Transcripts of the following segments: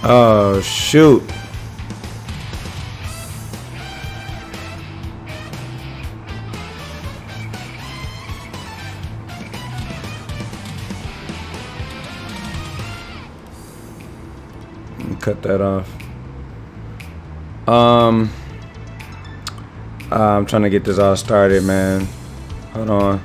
Oh shoot. Cut that off. I'm trying to get this all started, man. Hold on.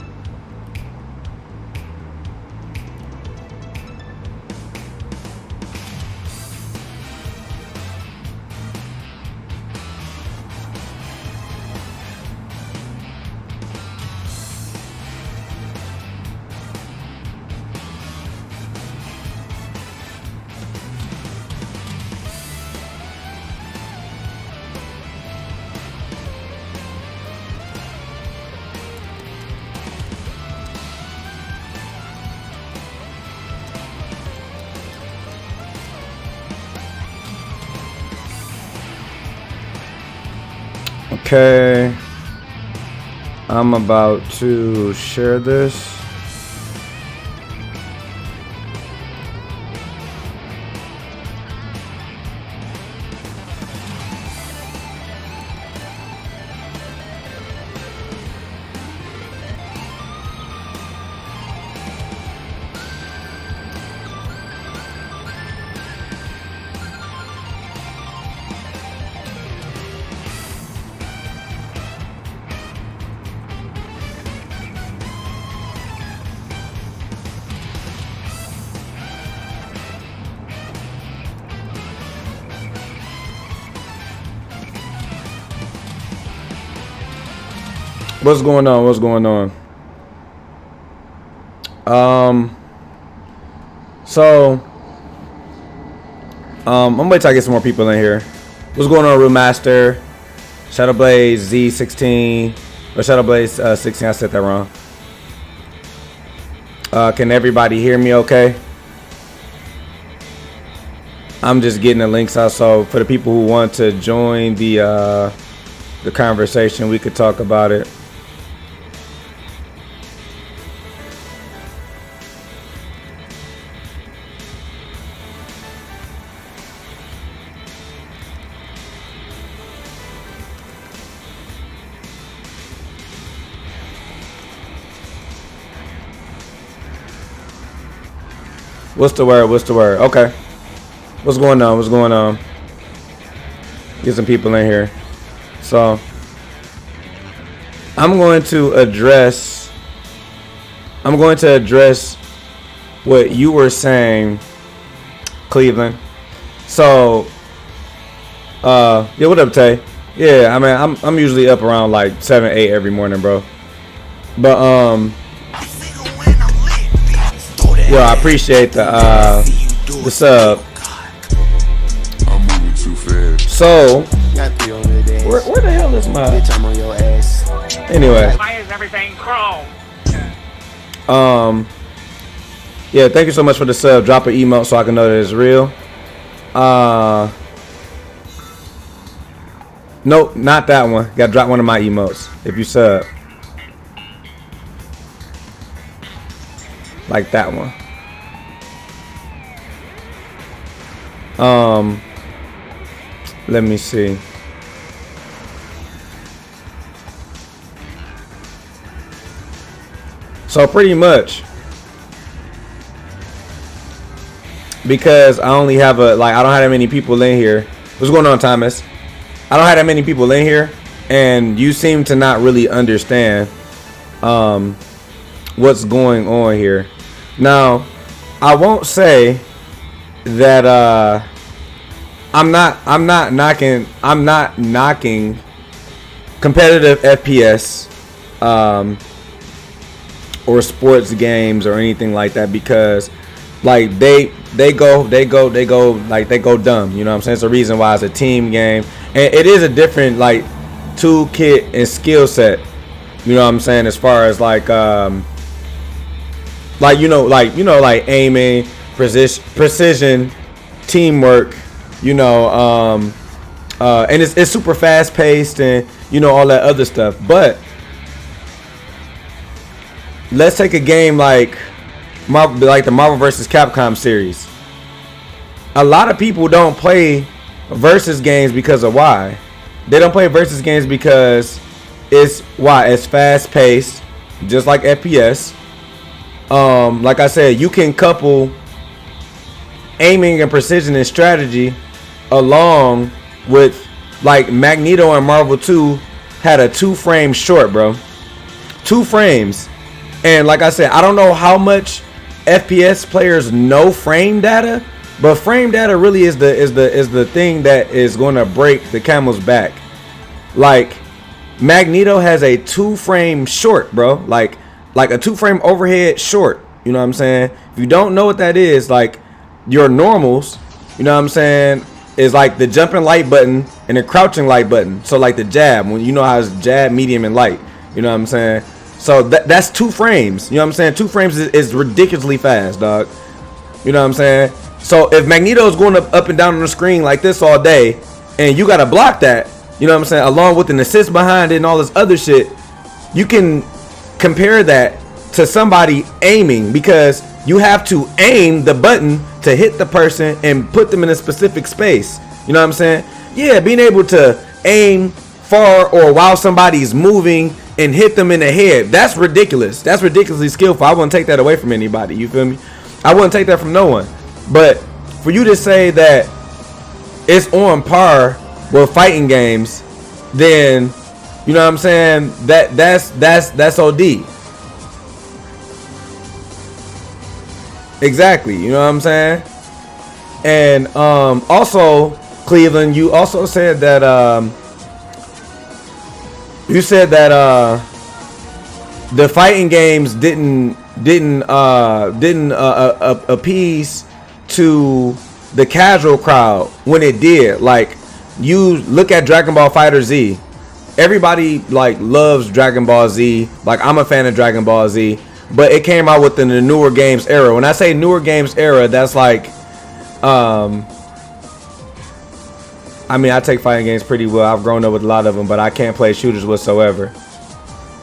Okay, I'm about to share this. What's going on? What's going on? I'm gonna wait till I get some more people in here. What's going on, Remaster? Shadowblaze Z16 or Shadowblaze 16. I said that wrong. Can everybody hear me? Okay. I'm just getting the links out, so for the people who want to join the conversation, we could talk about it. What's the word? What's the word? Okay. What's going on? What's going on? Get some people in here. So, I'm going to address what you were saying, Cleveland. So, yeah, what up, Tay? Yeah, I mean, I'm usually up around like 7, 8 every morning, bro. But yo, I appreciate the sub. I'm moving too fast. So, where the hell is my? Anyway. Why is everything chrome? Yeah, thank you so much for the sub. Drop an email so I can know that it's real. Nope, not that one. Gotta drop one of my emotes if you sub. Like that one. Let me see. So pretty much, because I only have I don't have that many people in here. What's going on, Thomas? I don't have that many people in here, and you seem to not really understand what's going on here. Now, I won't say that I'm not knocking competitive FPS or sports games or anything like that, because like they go dumb, you know what I'm saying? It's a reason why it's a team game, and it is a different like toolkit and skill set, you know what I'm saying, as far as like aiming, precision, teamwork, you know, and it's super fast paced and you know all that other stuff. But let's take a game like the Marvel vs. Capcom series. a lot of people don't play versus games because of why. They don't play versus games because it's fast paced, just like FPS. Like I said, you can couple aiming and precision and strategy along with, like, Magneto and Marvel 2 had a 2-frame short, bro. 2 frames. And like I said, I don't know how much FPS players know frame data, but frame data really is the thing that is going to break the camel's back. Like, Magneto has a 2-frame short, bro. Like a 2-frame overhead short. You know what I'm saying? If you don't know what that is, like, your normals, you know what I'm saying, is like the jumping light button and the crouching light button. So like the jab, when you know how it's jab, medium, and light. You know what I'm saying? So that's 2 frames. You know what I'm saying? 2 frames is ridiculously fast, dog. You know what I'm saying? So if Magneto's going up and down on the screen like this all day, and you gotta block that, you know what I'm saying, along with an assist behind it and all this other shit, you can compare that to somebody aiming, because you have to aim the button to hit the person and put them in a specific space. You know what I'm saying? Yeah, being able to aim far or while somebody's moving and hit them in the head, that's ridiculous. That's ridiculously skillful. I wouldn't take that away from anybody. You feel me? I wouldn't take that from no one. But for you to say that it's on par with fighting games, then, you know what I'm saying, that's OD. Exactly, you know what I'm saying? And also, Cleveland, you also said that the fighting games didn't appease to the casual crowd when it did. Like, you look at Dragon Ball Fighter Z. Everybody, like, loves Dragon Ball Z. Like, I'm a fan of Dragon Ball Z. But it came out within the newer games era. When I say newer games era, that's like, I mean, I take fighting games pretty well. I've grown up with a lot of them, but I can't play shooters whatsoever.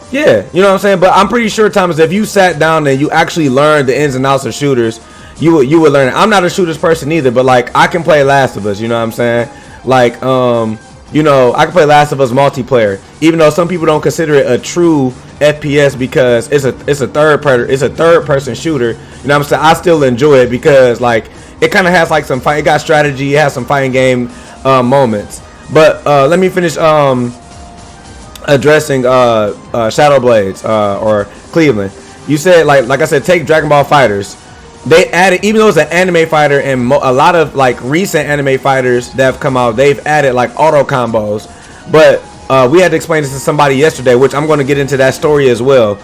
Yeah, you know what I'm saying? But I'm pretty sure, Thomas, if you sat down and you actually learned the ins and outs of shooters, you would learn it. I'm not a shooters person either, but, like, I can play Last of Us, you know what I'm saying? Like, you know, I can play Last of Us multiplayer, even though some people don't consider it a true FPS because it's a third person shooter. You know what I'm saying? I still enjoy it because, like, it kind of has, like, some fight. It got strategy. It has some fighting game moments. But let me finish addressing Shadow Blades or Cleveland. You said, like I said, take Dragon Ball Fighters. They added, even though it's an anime fighter, and a lot of, like, recent anime fighters that have come out, they've added, like, auto combos. But we had to explain this to somebody yesterday, which I'm going to get into that story as well.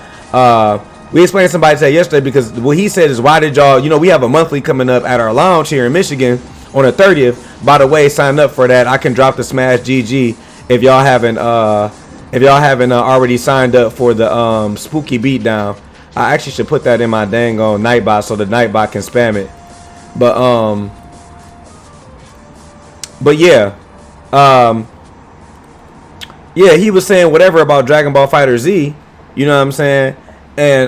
We explained to somebody today yesterday because what he said is, why did y'all, you know, we have a monthly coming up at our lounge here in Michigan on the 30th. By the way, sign up for that. I can drop the Smash GG if y'all haven't already signed up for the Spooky Beatdown. I actually should put that in my dang on Nightbot so the Nightbot can spam it. But yeah. Yeah, he was saying whatever about Dragon Ball Fighter Z, you know what I'm saying? And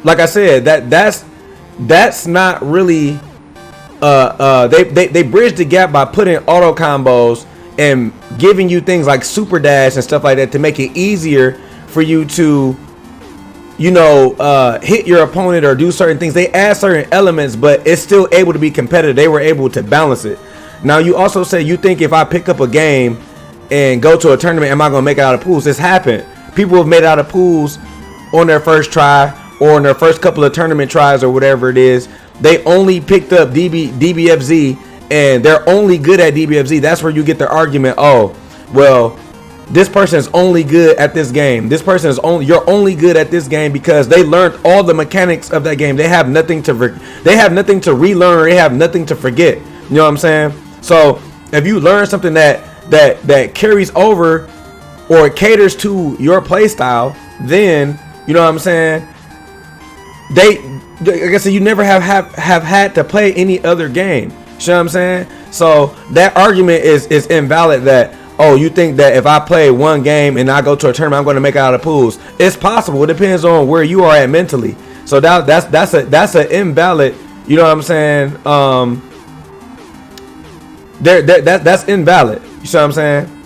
like I said, that's not really they bridged the gap by putting auto combos and giving you things like super dash and stuff like that to make it easier for you to, you know, hit your opponent or do certain things. They add certain elements, but it's still able to be competitive. They were able to balance it. Now, you also say you think if I pick up a game and go to a tournament, am I going to make it out of pools? It's happened. People have made it out of pools on their first try or in their first couple of tournament tries or whatever it is. They only picked up DBFZ and they're only good at DBFZ. That's where you get the argument, oh, well, this person is only good at this game. This person is you're only good at this game because they learned all the mechanics of that game. They have nothing to relearn. They have nothing to forget. You know what I'm saying? So if you learn something that carries over or caters to your play style, then, you know what I'm saying, like I said, you never have had to play any other game. You know what I'm saying? So that argument is invalid that, oh, you think that if I play one game and I go to a tournament, I'm going to make it out of pools. It's possible. It depends on where you are at mentally. So that's an invalid, you know what I'm saying, That's invalid. You see what I'm saying?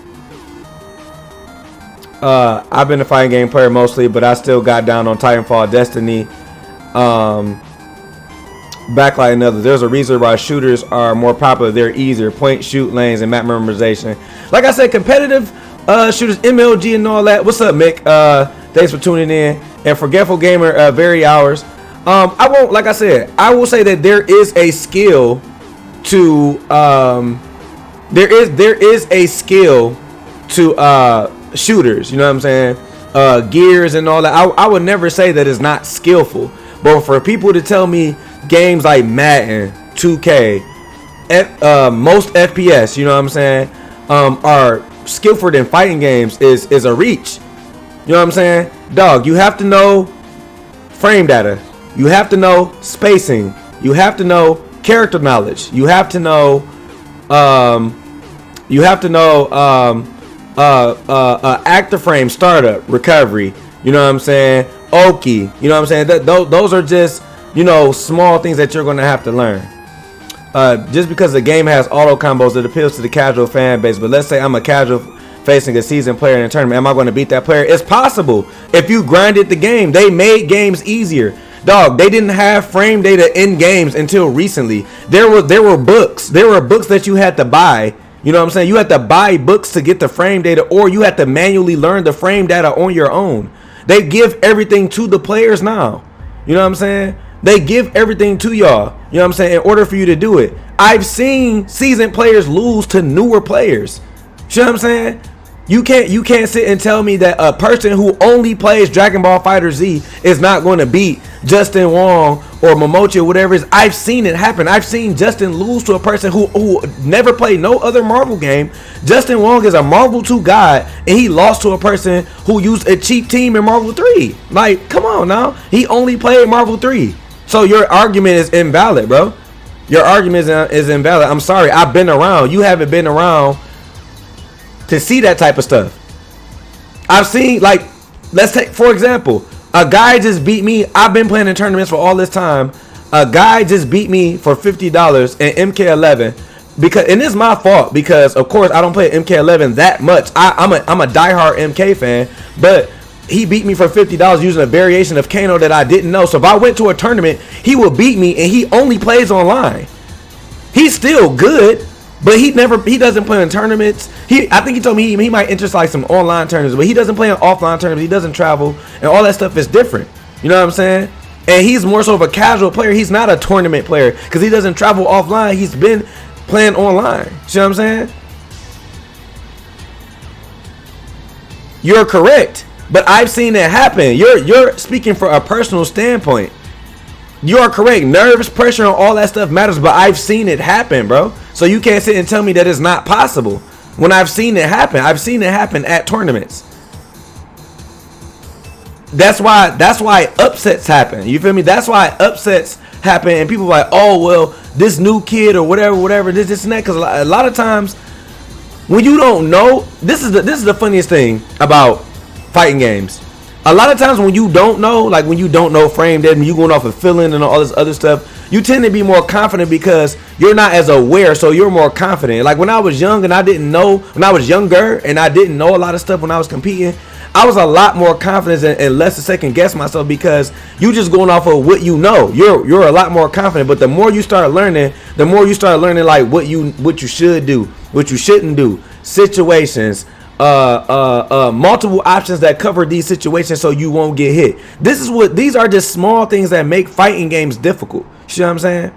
I've been a fighting game player mostly, but I still got down on Titanfall, Destiny, Backlight, and others. There's a reason why shooters are more popular. They're easier, point, shoot, lanes, and map memorization. Like I said, competitive shooters, MLG, and all that. What's up, Mick? Thanks for tuning in. And Forgetful Gamer, very hours. I won't. Like I said, I will say that there is a skill to there is a skill to shooters, you know what I'm saying, gears and all that. I would never say that it's not skillful, but for people to tell me games like Madden, 2K, most FPS, you know what I'm saying, are skillful than fighting games is a reach. You know what I'm saying? Dog, you have to know frame data, you have to know spacing, you have to know character knowledge, you have to know actor frame, startup, recovery, you know what I'm saying, Oki, you know what I'm saying, those are just, you know, small things that you're going to have to learn. Just because the game has auto combos, it appeals to the casual fan base, but let's say I'm a casual facing a seasoned player in a tournament, am I going to beat that player? It's possible. If you grinded the game, they made games easier. Dog, they didn't have frame data in games until recently. There were books that you had to buy. You know what I'm saying? You had to buy books to get the frame data, or you had to manually learn the frame data on your own. They give everything to the players now. You know what I'm saying? They give everything to y'all. You know what I'm saying? In order for you to do it. I've seen seasoned players lose to newer players. You know what I'm saying? You can't sit and tell me that a person who only plays Dragon Ball Fighter Z is not going to beat Justin Wong or Momochi or whatever it is. I've seen it happen. I've seen Justin lose to a person who never played no other Marvel game. Justin Wong is a Marvel 2 god, and he lost to a person who used a cheap team in Marvel 3. Like, come on now. He only played Marvel 3. So your argument is invalid, bro. Your argument is invalid. I'm sorry. I've been around. You haven't been around to see that type of stuff. I've seen, like, let's take for example, a guy just beat me. I've been playing in tournaments for all this time. A guy just beat me for $50 in MK11 because, and it's my fault because of course I don't play MK11 that much. I'm a diehard MK fan, but he beat me for $50 using a variation of Kano that I didn't know. So if I went to a tournament, he would beat me, and he only plays online. He's still good, but he doesn't play in tournaments. I think he told me he might interest like some online tournaments, but he doesn't play in offline tournaments. He doesn't travel, and all that stuff is different. You know what I'm saying? And he's more so of a casual player. He's not a tournament player because he doesn't travel offline. He's been playing online. See what I'm saying? You're correct, but I've seen it happen. You're speaking from a personal standpoint. You are correct. Nerves, pressure, and all that stuff matters, but I've seen it happen, bro. So you can't sit and tell me that it's not possible. When I've seen it happen, I've seen it happen at tournaments. That's why upsets happen. You feel me? That's why upsets happen, and people are like, oh well, this new kid or whatever, this and that. Because a lot of times when you don't know, this is the funniest thing about fighting games. A lot of times when you don't know, like when you don't know frame data, you going off of feeling and all this other stuff, you tend to be more confident because you're not as aware, so you're more confident. Like when I was young and I didn't know, when I was younger and I didn't know a lot of stuff when I was competing, I was a lot more confident and less to second guess myself because you just going off of what you know. You're a lot more confident, but the more you start learning, like what you should do, what you shouldn't do, situations, multiple options that cover these situations so you won't get hit. These are just small things that make fighting games difficult. You know what I'm saying?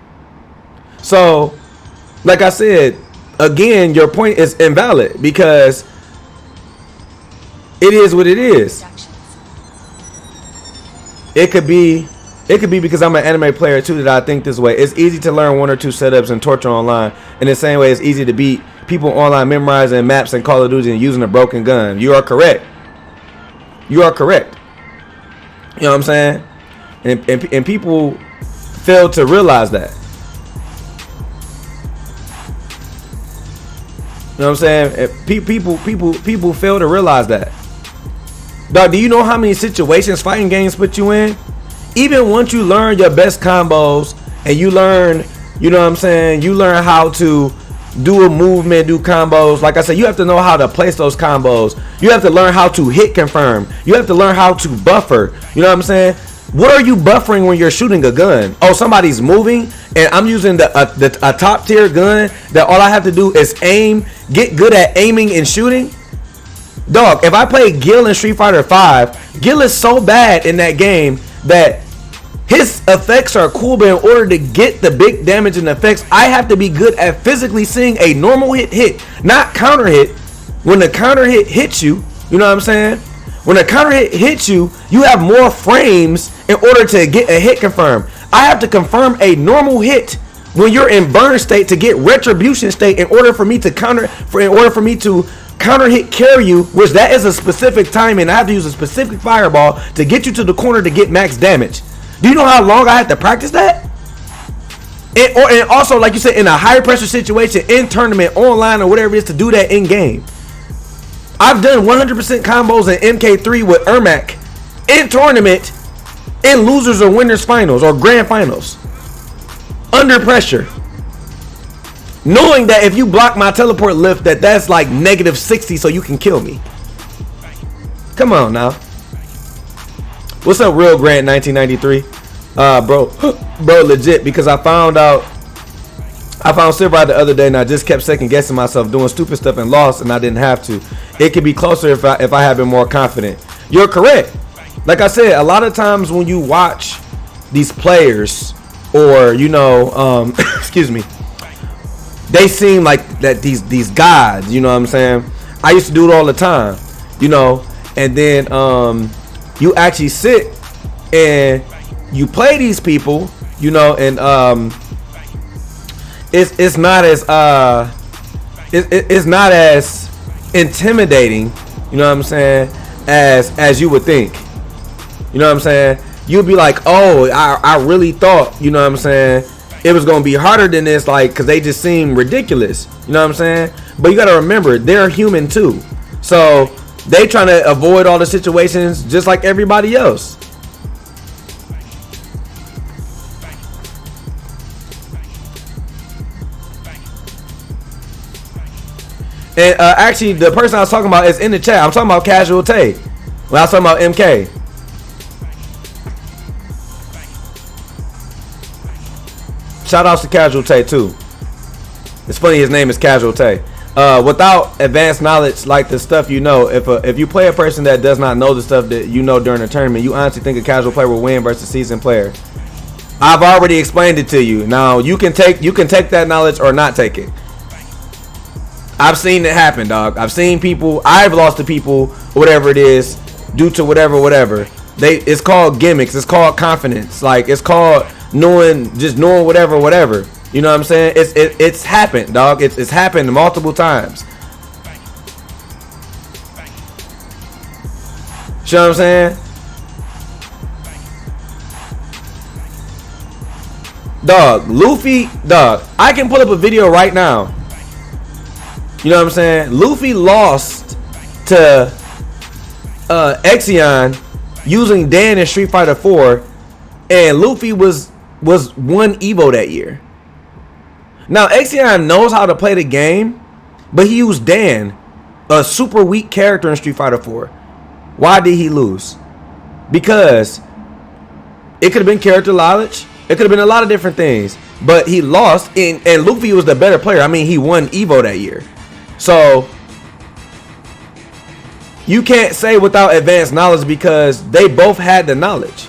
So, like I said, again, your point is invalid because it is what it is. It could be because I'm an anime player too that I think this way. It's easy to learn one or two setups and torture online. In the same way, it's easy to beat people online memorizing maps and Call of Duty and using a broken gun. You are correct. You are correct. You know what I'm saying? And people fail to realize that. You know what I'm saying? People fail to realize that. Dog, do you know how many situations fighting games put you in? Even once you learn your best combos and you learn, you know what I'm saying, you learn how to, do a movement, do combos. Like I said, you have to know how to place those combos. You have to learn how to hit confirm. You have to learn how to buffer. You know what I'm saying? What are you buffering when you're shooting a gun? Oh, somebody's moving, and I'm using a top tier gun that all I have to do is aim, get good at aiming and shooting. Dog, if I play Gil in Street Fighter 5, Gil is so bad in that game that his effects are cool, but in order to get the big damage and effects, I have to be good at physically seeing a normal hit, not counter hit. When the counter hit hits you, you know what I'm saying? When a counter hit hits you, you have more frames in order to get a hit confirmed. I have to confirm a normal hit when you're in burn state to get retribution state in order for me to counter hit carry you, which that is a specific timing. I have to use a specific fireball to get you to the corner to get max damage. Do you know how long I had to practice that? And also, like you said, in a high pressure situation, in tournament, online, or whatever it is, to do that in game. I've done 100% combos in MK3 with Ermac in tournament, in losers or winners finals or grand finals, under pressure, knowing that if you block my teleport lift, that's like -60, so you can kill me. Come on now. What's up, Real Grant 1993? Bro, legit, because I found Silver the other day, and I just kept second guessing myself, doing stupid stuff and lost, and I didn't have to. It could be closer if I had been more confident. You're correct. Like I said, a lot of times when you watch these players, or excuse me, they seem like that these gods. You know what I'm saying? I used to do it all the time, and then you actually sit and you play these people, and it's not as intimidating, you know what I'm saying, as you would think. You know what I'm saying? You'll be like, oh, I really thought, you know what I'm saying, it was gonna be harder than this, like, because they just seem ridiculous. You know what I'm saying? But you gotta remember, they're human too. So they trying to avoid all the situations just like everybody else. And actually, the person I was talking about is in the chat. I'm talking about Casual Tay. When I was talking about MK. Shout outs to Casual Tay too. It's funny his name is Casual Tay. Without advanced knowledge like the stuff if you play a person that does not know the stuff that you know during a tournament, you honestly think a casual player will win versus a seasoned player. I've already explained it to you. Now you can take that knowledge or not take it. I've seen it happen, dog. I've seen people. I've lost to people, whatever it is, due to whatever. It's called gimmicks. It's called confidence. Like, it's called knowing whatever. You know what I'm saying? It's happened, dog. It's happened multiple times. You know what I'm saying? Dog, Luffy, dog. I can pull up a video right now. You know what I'm saying? Luffy lost to Exion using Dan in Street Fighter 4, and Luffy was 1 Evo that year. Now Exion knows how to play the game, but he used Dan, a super weak character in Street Fighter 4. Why did he lose? Because it could have been character knowledge. It could have been a lot of different things, but he lost, and Luffy was the better player. I mean, he won Evo that year. So you can't say without advanced knowledge, because they both had the knowledge.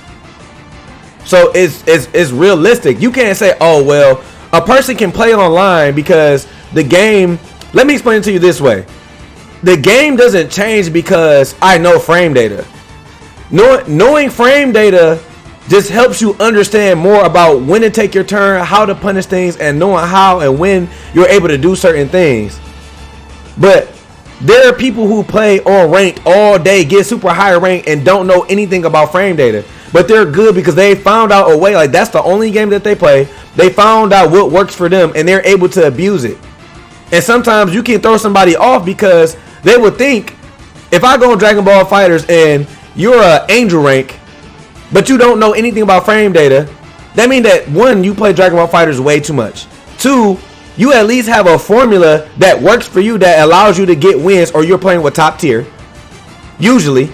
So it's realistic. You can't say, oh, well, a person can play online because the game, let me explain it to you this way. The game doesn't change because I know frame data. Knowing frame data just helps you understand more about when to take your turn, how to punish things, and knowing how and when you're able to do certain things. But there are people who play on ranked all day, get super high rank, and don't know anything about frame data. But they're good because they found out a way. Like, that's the only game that they play. They found out what works for them, and they're able to abuse it. And sometimes you can throw somebody off because they would think, if I go on Dragon Ball FighterZ and you're an angel rank, but you don't know anything about frame data, that means that, one, you play Dragon Ball FighterZ way too much. Two, you at least have a formula that works for you that allows you to get wins, or you're playing with top tier, usually,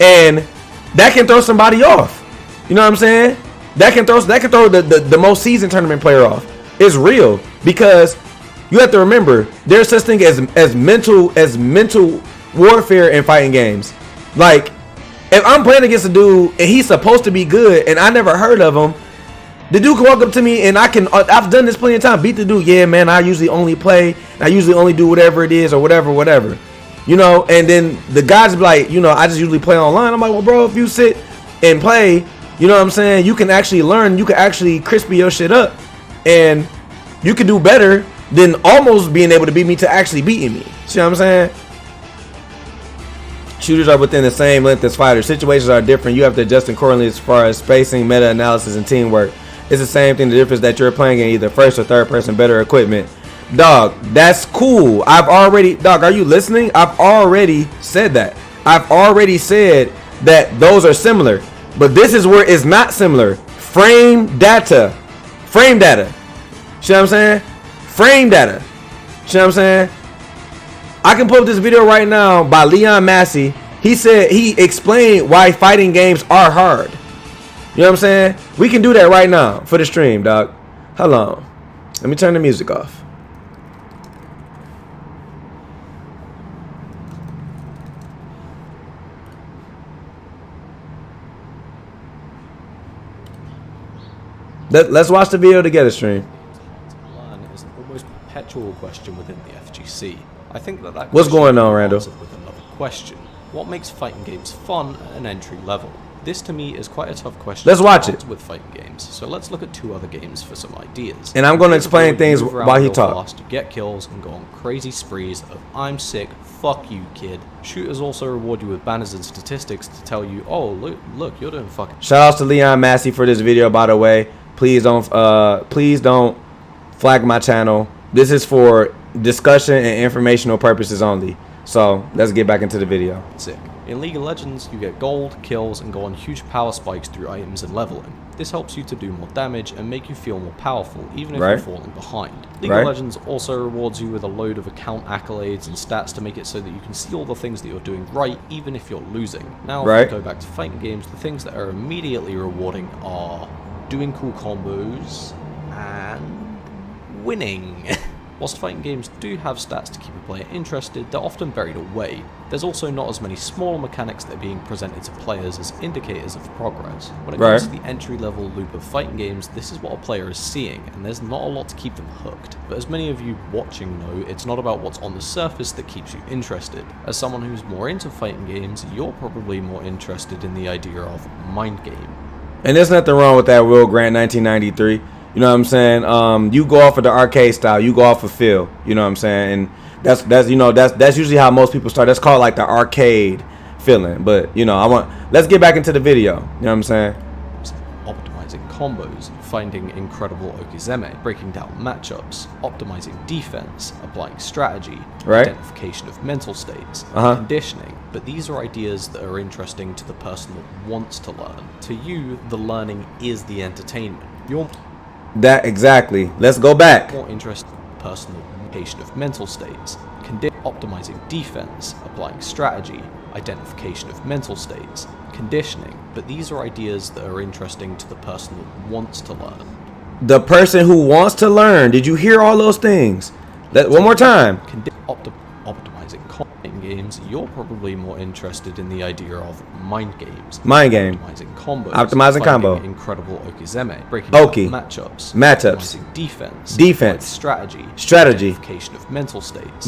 and that can throw somebody off. You know what I'm saying? That can throw the most seasoned tournament player off. It's real, because you have to remember there's such thing as mental warfare in fighting games. Like, if I'm playing against a dude and he's supposed to be good and I never heard of him, the dude can walk up to me and I've done this plenty of times, beat the dude. Yeah, man, I usually only do whatever it is, or whatever. You know, and then the guys be like, you know, I just usually play online. I'm like, well, bro, if you sit and play, you know what I'm saying, you can actually learn, you can actually crispy your shit up, and you can do better than almost being able to beat me to actually beating me. See what I'm saying? Shooters are within the same length as fighters. Situations are different. You have to adjust accordingly as far as spacing, meta-analysis, and teamwork. It's the same thing. The difference that you're playing in either first or third person, better equipment. Dog, that's cool. Dog, are you listening? I've already said that. I've already said that those are similar. But this is where it's not similar. Frame data. See what I'm saying? Frame data. See what I'm saying? I can pull up this video right now by Leon Massey. He explained why fighting games are hard. You know what I'm saying? We can do that right now for the stream, dog. Hold on. Let me turn the music off. Let's watch the video together, stream. Learn is an almost perpetual question within the FGC. I think that What's going on, Randall? With another question: what makes fighting games fun at an entry level? This to me is quite a tough question. Let's watch it with fighting games. So let's look at two other games for some ideas. And I'm going to explain things while he talks. You get kills and go on crazy sprees of "I'm sick, fuck you, kid." Shooters also reward you with banners and statistics to tell you, "Oh, look, you're doing fucking." Shout outs to Leon Massey for this video, by the way. Please don't flag my channel. This is for discussion and informational purposes only. So let's get back into the video. Sick. In League of Legends, you get gold, kills, and go on huge power spikes through items and leveling. This helps you to do more damage and make you feel more powerful, even if you're falling behind. League of Legends also rewards you with a load of account accolades and stats to make it so that you can see all the things that you're doing right, even if you're losing. Now, if we go back to fighting games, the things that are immediately rewarding are doing cool combos and winning. Whilst fighting games do have stats to keep a player interested, they're often buried away. There's also not as many smaller mechanics that are being presented to players as indicators of progress. When it comes to the entry-level loop of fighting games, this is what a player is seeing, and there's not a lot to keep them hooked. But as many of you watching know, it's not about what's on the surface that keeps you interested. As someone who's more into fighting games, you're probably more interested in the idea of mind game. And there's nothing wrong with that, Will Grant 1993. You know what I'm saying? You go off of the arcade style. You go off of feel. You know what I'm saying? And that's usually how most people start. That's called like the arcade feeling. But let's get back into the video. You know what I'm saying? Optimizing combos, finding incredible okizeme, breaking down matchups, optimizing defense, applying strategy, identification of mental states, conditioning. But these are ideas that are interesting to the person that wants to learn. To you, the learning is the entertainment. That exactly. Let's go back. More interested in personal identification of mental states, optimizing defense, applying strategy, identification of mental states, conditioning. But these are ideas that are interesting to the person that wants to learn. The person who wants to learn. Did you hear all those things? One more time. Optimizing games, you're probably more interested in the idea of mind games. Mind game. Optimizing combos. Optimizing combo. Incredible okizeme. Breaking down matchups. Optimizing defense. Strategy. Identification of mental states.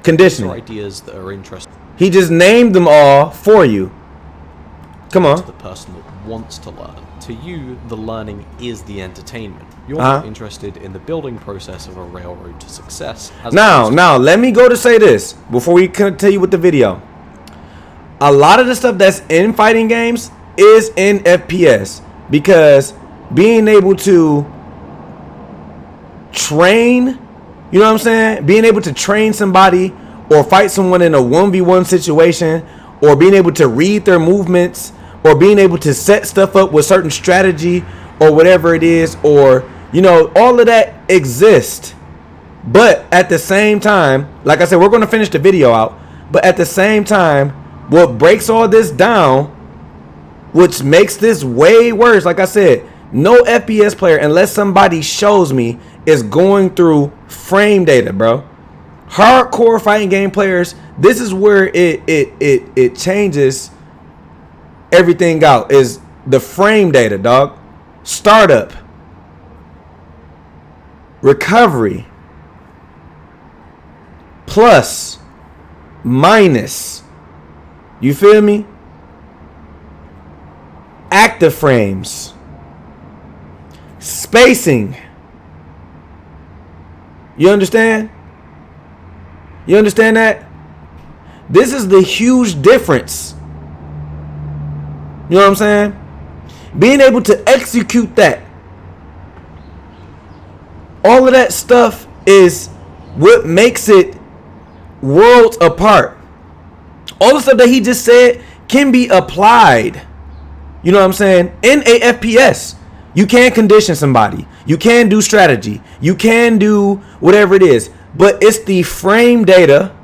Conditioning. Are ideas that are interesting. He just named them all for you. Come on. To the person that wants to learn. To you, the learning is the entertainment. You're more interested in the building process of a railroad to success. Now, let me go to say this before we continue with the video. A lot of the stuff that's in fighting games is in FPS, because being able to train, you know what I'm saying? Being able to train somebody or fight someone in a 1v1 situation, or being able to read their movements, or being able to set stuff up with certain strategy or whatever it is, or You know, all of that exists. But at the same time, like I said, we're going to finish the video out. But at the same time, what breaks all this down, which makes this way worse, like I said, no FPS player, unless somebody shows me, is going through frame data, bro. Hardcore fighting game players, this is where it changes everything out, is the frame data, dog. Startup, recovery, plus, minus, you feel me? Active frames, spacing. You understand? You understand that? This is the huge difference. You know what I'm saying? Being able to execute that. All of that stuff is what makes it worlds apart. All the stuff that he just said can be applied. You know what I'm saying? In a FPS. You can condition somebody. You can do strategy. You can do whatever it is. But it's the frame data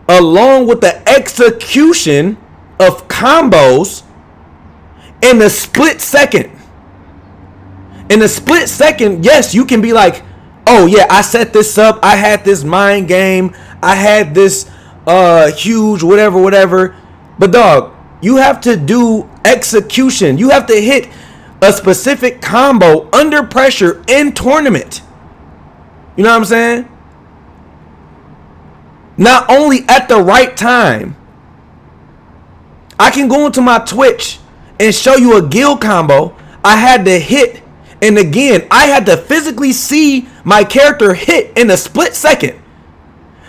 along with the execution of combos in the split second. In the split second, yes, you can be like, oh yeah, I set this up. I had this mind game. I had this huge whatever. But dog, you have to do execution. You have to hit a specific combo under pressure in tournament. You know what I'm saying? Not only at the right time. I can go into my Twitch and show you a guild combo I had to hit. And again, I had to physically see my character hit in a split second.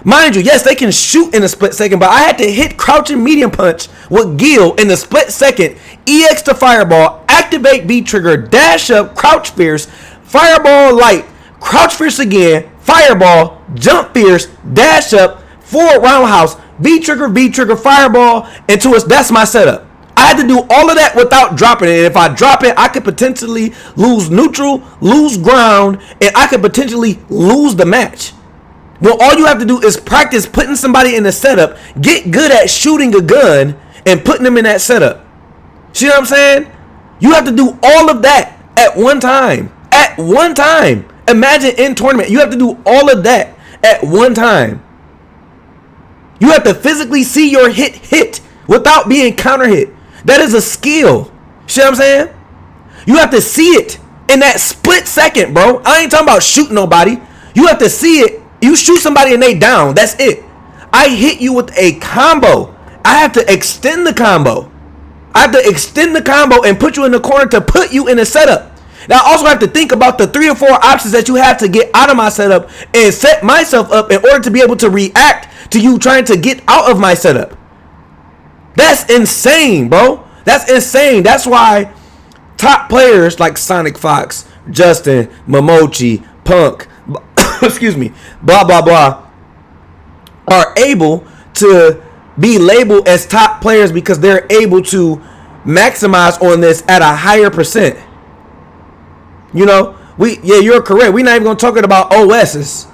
Mind you, yes, they can shoot in a split second, but I had to hit crouching medium punch with Gil in a split second, EX to fireball, activate B trigger, dash up, crouch fierce, fireball light, crouch fierce again, fireball, jump fierce, dash up, forward roundhouse, B trigger, fireball, and to us, that's my setup. I had to do all of that without dropping it. And if I drop it, I could potentially lose neutral, lose ground, and I could potentially lose the match. Well, all you have to do is practice putting somebody in the setup, get good at shooting a gun, and putting them in that setup. See what I'm saying? You have to do all of that at one time. At one time. Imagine in tournament, you have to do all of that at one time. You have to physically see your hit without being counter hit. That is a skill. See what I'm saying? You have to see it in that split second, bro. I ain't talking about shooting nobody. You have to see it. You shoot somebody and they down. That's it. I hit you with a combo. I have to extend the combo. I have to extend the combo and put you in the corner to put you in a setup. Now I also have to think about the 3 or 4 options that you have to get out of my setup and set myself up in order to be able to react to you trying to get out of my setup. That's insane, bro. That's insane. That's why top players like Sonic Fox, Justin, Momochi, Punk, excuse me, blah, blah, blah, are able to be labeled as top players because they're able to maximize on this at a higher percent. You know, you're correct. We're not even going to talk about OSs.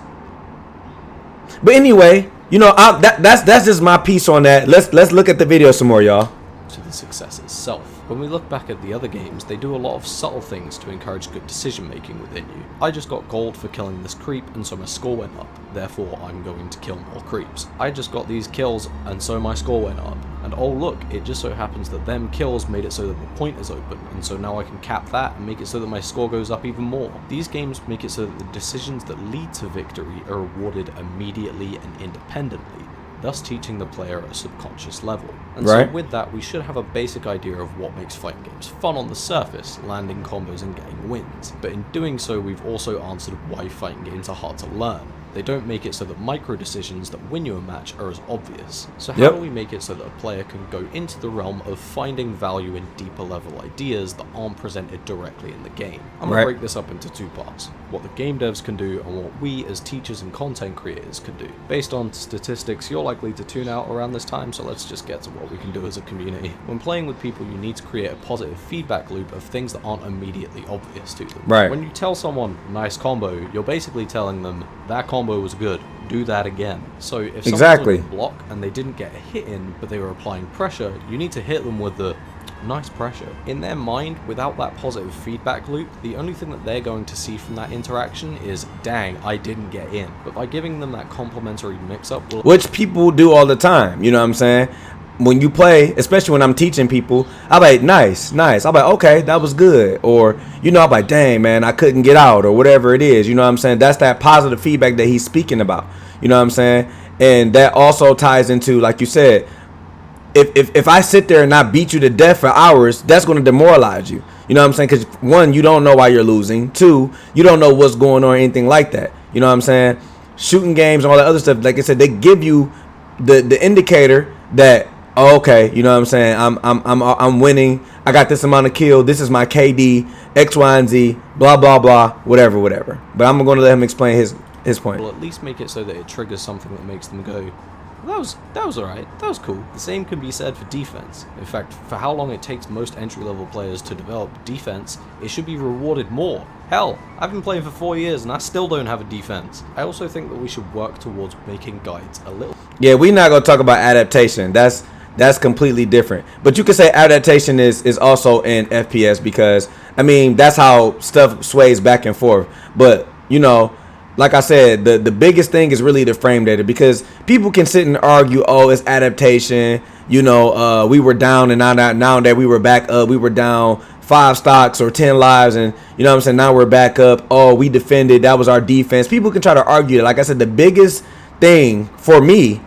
But anyway, you know, that's just my piece on that. Let's look at the video some more, y'all. To the success itself. When we look back at the other games, they do a lot of subtle things to encourage good decision making within you. I just got gold for killing this creep, and so my score went up. Therefore, I'm going to kill more creeps. I just got these kills, and so my score went up. And oh look, it just so happens that them kills made it so that the point is open, and so now I can cap that and make it so that my score goes up even more. These games make it so that the decisions that lead to victory are rewarded immediately and independently, thus teaching the player at a subconscious level. And so with that, we should have a basic idea of what makes fighting games fun on the surface, landing combos and getting wins. But in doing so, we've also answered why fighting games are hard to learn. They don't make it so that micro decisions that win you a match are as obvious. So how do we make it so that a player can go into the realm of finding value in deeper level ideas that aren't presented directly in the game? I'm going to break this up into two parts. What the game devs can do and what we as teachers and content creators can do. Based on statistics, you're likely to tune out around this time, so let's just get to what we can do as a community. When playing with people, you need to create a positive feedback loop of things that aren't immediately obvious to them. When you tell someone, nice combo, you're basically telling them, that combo was good, do that again. So if someone's on a block and they didn't get a hit in, but they were applying pressure, you need to hit them with the nice pressure. In their mind, without that positive feedback loop, the only thing that they're going to see from that interaction is, dang, I didn't get in. But by giving them that complimentary mix-up, which people do all the time, you know what I'm saying? When you play, especially when I'm teaching people, I'm like, nice. I'm like, okay, that was good. Or, you know, I'm like, dang, man, I couldn't get out, or whatever it is. You know what I'm saying? That's that positive feedback that he's speaking about. You know what I'm saying? And that also ties into, like you said, if I sit there and not beat you to death for hours, that's going to demoralize you. You know what I'm saying? Because one, you don't know why you're losing. Two, you don't know what's going on or anything like that. You know what I'm saying? Shooting games and all that other stuff, like I said, they give you the indicator that, oh, okay, you know what I'm saying? I'm winning. I got this amount of kill. This is my KD, X, Y, and Z, blah, blah, blah, whatever. But I'm going to let him explain his point. Well, at least make it so that it triggers something that makes them go, that was alright, that was cool. The same can be said for defense. In fact, for how long it takes most entry-level players to develop defense, it should be rewarded more. Hell, I've been playing for 4 years and I still don't have a defense. I also think that we should work towards making guides a little. Yeah, we're not going to talk about adaptation. That's completely different. But you could say adaptation is also in FPS because, I mean, that's how stuff sways back and forth. But, you know, like I said, the biggest thing is really the frame data, because people can sit and argue, oh, it's adaptation. You know, we were down and now that we were back up, we were down 5 stocks or 10 lives, and you know what I'm saying, now we're back up. Oh, we defended, that was our defense. People can try to argue that. Like I said, the biggest thing for me,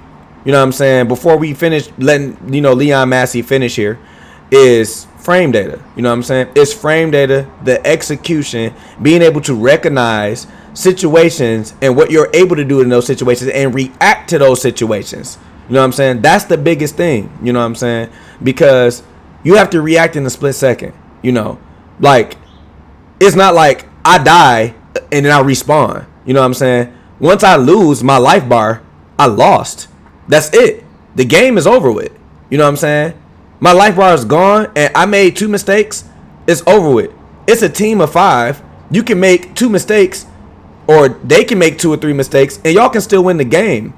you know what I'm saying, before we finish letting, you know, Leon Massey finish here, is frame data. You know what I'm saying? It's frame data, the execution, being able to recognize situations and what you're able to do in those situations and react to those situations. You know what I'm saying? That's the biggest thing, you know what I'm saying? Because you have to react in a split second, you know? Like, it's not like I die and then I respawn. You know what I'm saying? Once I lose my life bar, I lost. That's it. The game is over with. You know what I'm saying? My life bar is gone and I made 2 mistakes. It's over with. It's a team of 5. You can make 2 mistakes, or they can make 2 or 3 mistakes, and y'all can still win the game.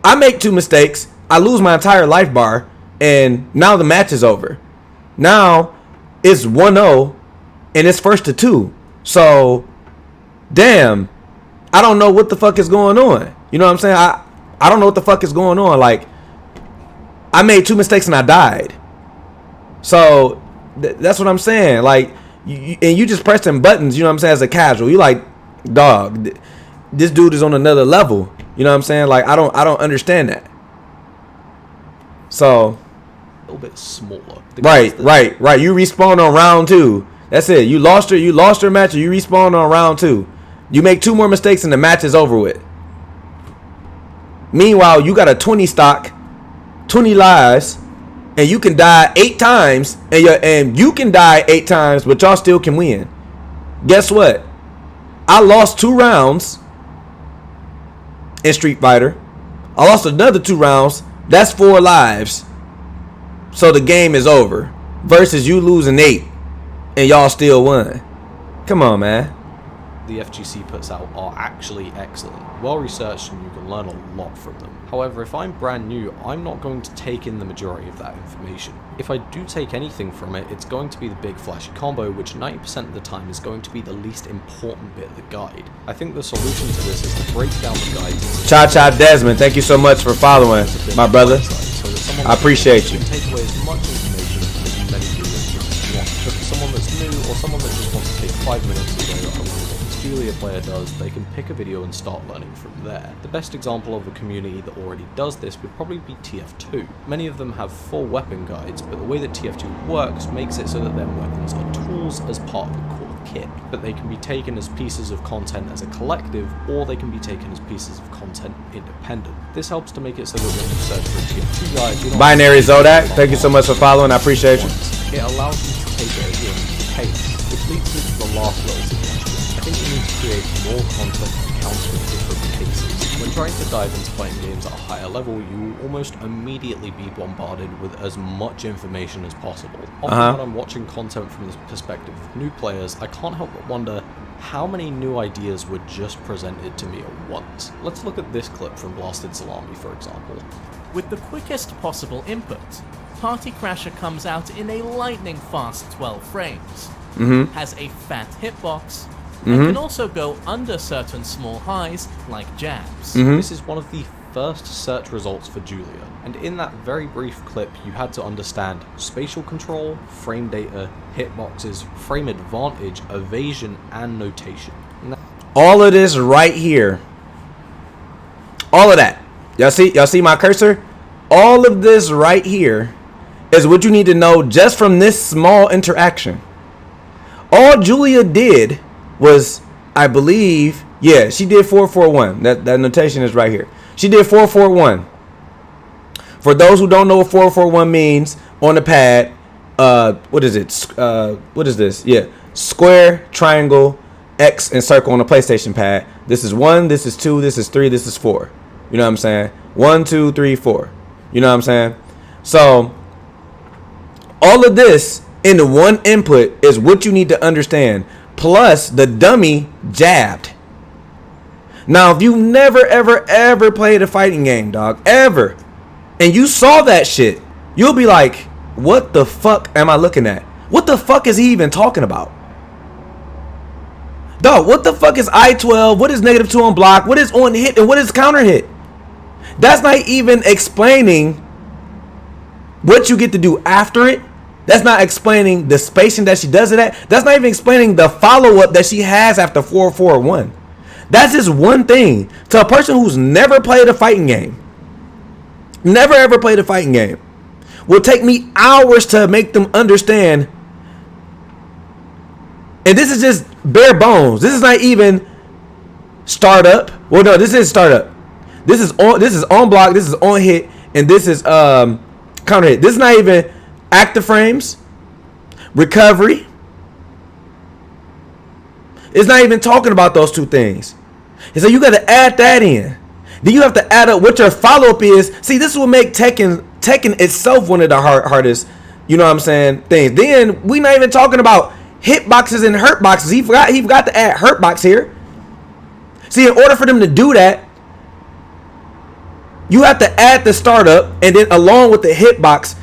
I make 2 mistakes, I lose my entire life bar, and now the match is over. Now it's 1-0, and it's 1st to 2. So, damn, I don't know what the fuck is going on. You know what I'm saying? I don't know what the fuck is going on. Like, I made 2 mistakes and I died. So that's what I'm saying. Like, you just pressing buttons. You know what I'm saying? As a casual, you like, dog, this dude is on another level. You know what I'm saying? Like, I don't understand that. So, a little bit smaller. Right. You respawn on round 2. That's it. You lost your match, or you respawn on round 2. You make 2 more mistakes and the match is over with. Meanwhile, you got a 20 stock, 20 lives, and you can die 8 times, and you can die 8 times, but y'all still can win. Guess what? I lost 2 rounds in Street Fighter. I lost another 2 rounds. That's 4 lives. So the game is over. Versus you losing 8 and y'all still won. Come on, man. The FGC puts out are actually excellent, well researched, and you can learn a lot from them. However, if I'm brand new, I'm not going to take in the majority of that information. If I do take anything from it, it's going to be the big flashy combo, which 90% of the time is going to be the least important bit of the guide. I think the solution to this is to break down the guide. Cha Desmond, thank you so much for following, my brother. I appreciate you. Take away as much information as many viewers want. But for someone that's new, or someone that just wants to take 5 minutes to go over what a player does, they can pick a video and start learning from there. The best example of a community that already does this would probably be TF2. Many of them have full weapon guides, but the way that TF2 works makes it so that their weapons are tools as part of the core kit, but they can be taken as pieces of content as a collective, or they can be taken as pieces of content independent. This helps to make it so that when you search for a tier 2 guide, you're not Binary Zodak, thank you so much for following, I appreciate you. It allows you to take it at your pace, which leads me to the last little suggestion. I think you need to create more content that counts for different cases. When trying to dive into fighting games at a higher level, you will almost immediately be bombarded with as much information as possible. Often when I'm watching content from the perspective of new players, I can't help but wonder how many new ideas were just presented to me at once. Let's look at this clip from Blasted Salami, for example. With the quickest possible input, Party Crasher comes out in a lightning fast 12 frames, has a fat hitbox, and can also go under certain small highs like jabs. This is one of the first search results for Julia, and in that very brief clip you had to understand spatial control, frame data, hitboxes, frame advantage, evasion, and notation. All of this right here, all of that, y'all see my cursor? All of this right here is what you need to know just from this small interaction. All Julia did was, I believe, yeah, she did 441. That notation is right here. She did 441. For those who don't know what 441 means, on the pad, what is it? What is this? Yeah, square, triangle, X, and circle on the PlayStation pad. This is 1, this is 2, this is 3, this is 4. You know what I'm saying? 1, 2, 3, 4. You know what I'm saying? So all of this in the one input is what you need to understand. Plus the dummy jabbed. Now, if you never, ever played a fighting game, dog, ever, and you saw that shit, you'll be like, what the fuck am I looking at? What the fuck is he even talking about? Dog, what the fuck is I-12? What is -2 on block? What is on hit? And what is counter hit? That's not even explaining what you get to do after it. That's not explaining the spacing that she does it at. That's not even explaining the follow-up that she has after 441. That's just one thing. To a person who's never played a fighting game, never ever played a fighting game, will take me hours to make them understand. And this is just bare bones. This is not even startup. Well, no, this is startup. This is on block, this is on hit, and this is counter hit. This is not even active frames, recovery. It's not even talking about those two things. And so you got to add that in. Then you have to add up what your follow-up is. See, this will make Tekken itself one of the hardest, you know what I'm saying, things. Then we not even talking about hitboxes and hurt boxes. He forgot to add hurt box here. See, in order for them to do that, you have to add the startup, and then along with the hitbox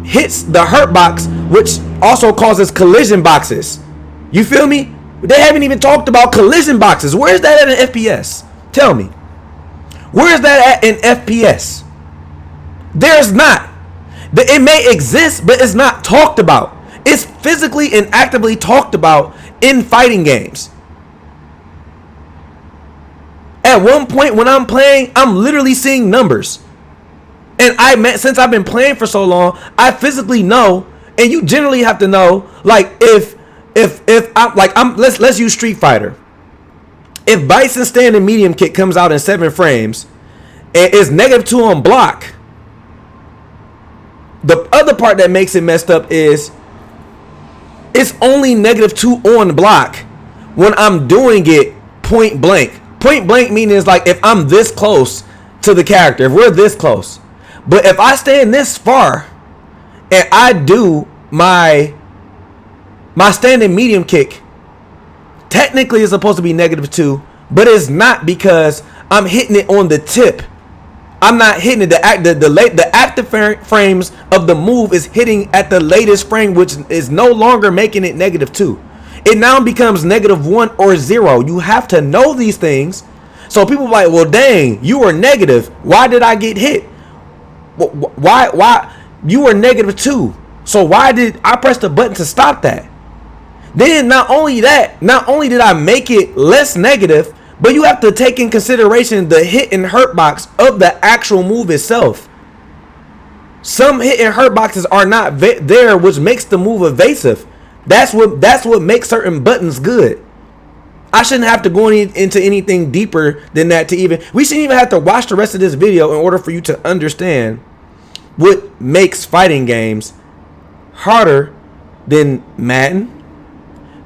hits the hurt box, which also causes collision boxes. You feel me? They haven't even talked about collision boxes. Where is that at in FPS? Tell me. Where is that at in FPS? There's not. It may exist, but it's not talked about. It's physically and actively talked about in fighting games. At one point when I'm playing, I'm literally seeing numbers. And since I've been playing for so long, I physically know, and you generally have to know, like if I'm let's use Street Fighter. If Bison standing medium kick comes out in 7 frames and is -2 on block, the other part that makes it messed up is it's only -2 on block when I'm doing it point blank. Point blank meaning is like if I'm this close to the character, if we're this close. But if I stand this far and I do my standing medium kick, technically it's supposed to be -2, but it's not because I'm hitting it on the tip. I'm not hitting it. The active frames of the move is hitting at the latest frame, which is no longer making it -2. It now becomes -1 or 0. You have to know these things. So people are like, well, dang, you were negative. Why did I get hit? Why? You were -2. So why did I press the button to stop that? Then not only did I make it less negative, but you have to take in consideration the hit and hurt box of the actual move itself. Some hit and hurt boxes are not there, which makes the move evasive. That's what makes certain buttons good. I shouldn't have to go into anything deeper than that to even. We shouldn't even have to watch the rest of this video in order for you to understand what makes fighting games harder than Madden,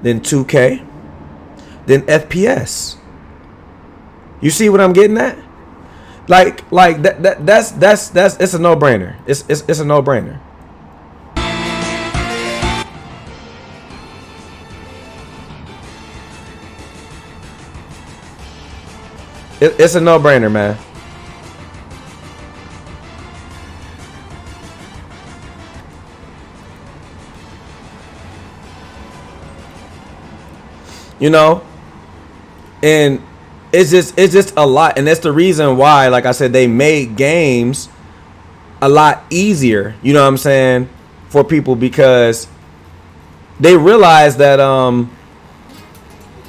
than 2K, than FPS. You see what I'm getting at? Like that's it's a no-brainer. It's a no-brainer. It's a no-brainer, man. You know, and it's just a lot, and that's the reason why, like I said, they made games a lot easier. You know what I'm saying, for people, because they realized that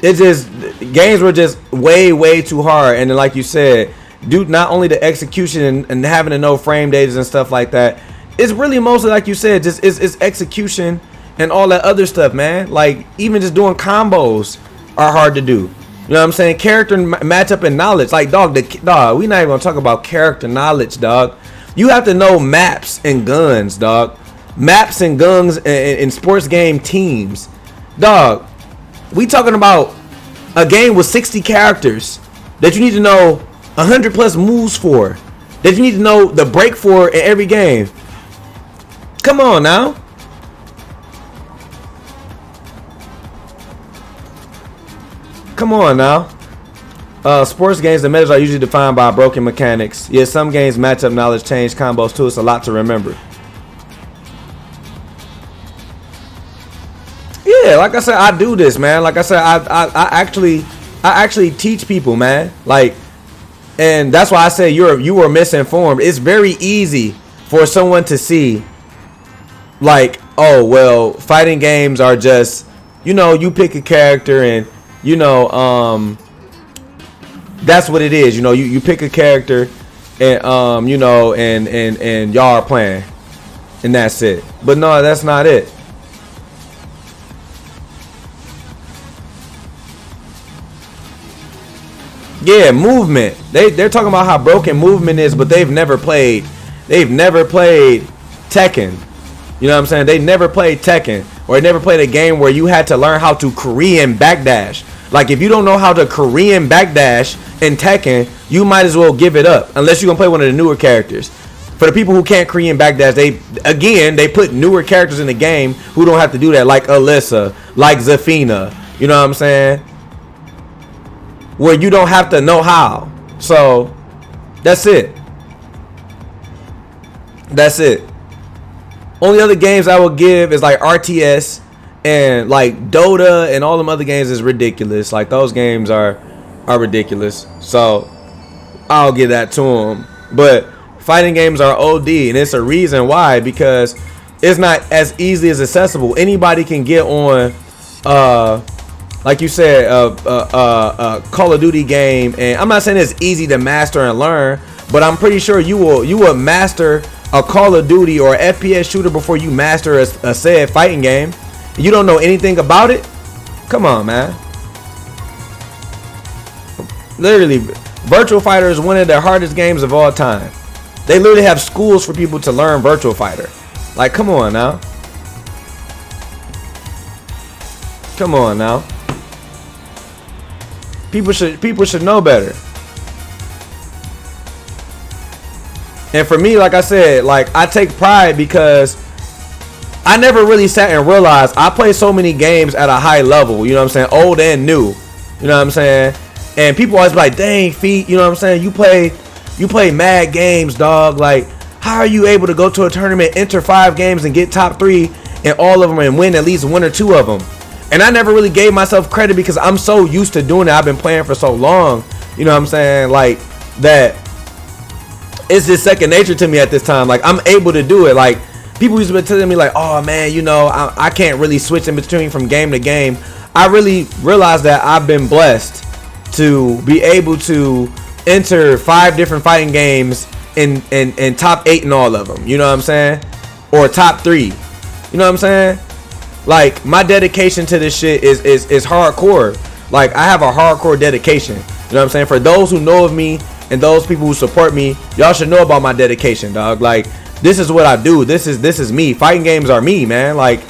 it's just games were just way too hard. And then, like you said, dude, not only the execution and having to know frame datas and stuff like that, it's really mostly, like you said, just it's execution and all that other stuff, man. Like, even just doing combos are hard to do. You know what I'm saying? Character matchup and knowledge. Like, dog, we not even gonna talk about character knowledge, dog. You have to know maps and guns, dog. Maps and guns in sports game teams, dog. We talking about a game with 60 characters that you need to know 100 plus moves for, that you need to know the break for in every game. Come on now. Come on now. Sports games, the metas are usually defined by broken mechanics. Yeah, some games matchup knowledge change combos too. It's a lot to remember. Yeah, like I said, I do this, man. Like I said, I actually teach people, man. Like, and that's why I say you were misinformed. It's very easy for someone to see, like, oh well, fighting games are just, you know, you pick a character and, you know, that's what it is. You know, you pick a character and you know, and y'all are playing, and that's it. But no, that's not it. Yeah, movement. They're talking about how broken movement is, but they've never played Tekken. You know what I'm saying? They never played Tekken, or they never played a game where you had to learn how to Korean backdash. Like, if you don't know how to Korean backdash in Tekken, you might as well give it up, unless you're gonna play one of the newer characters. For the people who can't Korean backdash, they put newer characters in the game who don't have to do that, like Alyssa, like Zafina. You know what I'm saying? Where you don't have to know how. So that's it. That's it. Only other games I would give is like RTS and like Dota, and all them other games is ridiculous. Like, those games are ridiculous. So I'll give that to them. But fighting games are OD, and it's a reason why, because it's not as easily as accessible. Anybody can get on like you said, Call of Duty game, and I'm not saying it's easy to master and learn, but I'm pretty sure you will master a Call of Duty or FPS shooter before you master a said fighting game. You don't know anything about it? Come on, man. Literally, Virtual Fighter is one of the hardest games of all time. They literally have schools for people to learn Virtual Fighter. Like, come on now. Come on now. People should know better. And for me, like I said, like, I take pride because I never really sat and realized I play so many games at a high level, you know what I'm saying, old and new, you know what I'm saying. And people always be like, dang, Feet, you know what I'm saying, you play mad games, dog. Like, how are you able to go to a tournament, enter 5 games and get top 3 in all of them and win at least 1 or 2 of them? And I never really gave myself credit because I'm so used to doing it. I've been playing for so long, you know what I'm saying, like, that it's just second nature to me at this time. Like, I'm able to do it. Like, people used to be telling me like, oh man, you know, I can't really switch in between from game to game. I really realized that I've been blessed to be able to enter 5 different fighting games in top 8 in all of them, you know what I'm saying, or top 3, you know what I'm saying. Like, my dedication to this shit is hardcore. Like, I have a hardcore dedication. You know what I'm saying? For those who know of me and those people who support me, y'all should know about my dedication, dog. Like, this is what I do. This is me. Fighting games are me, man. Like,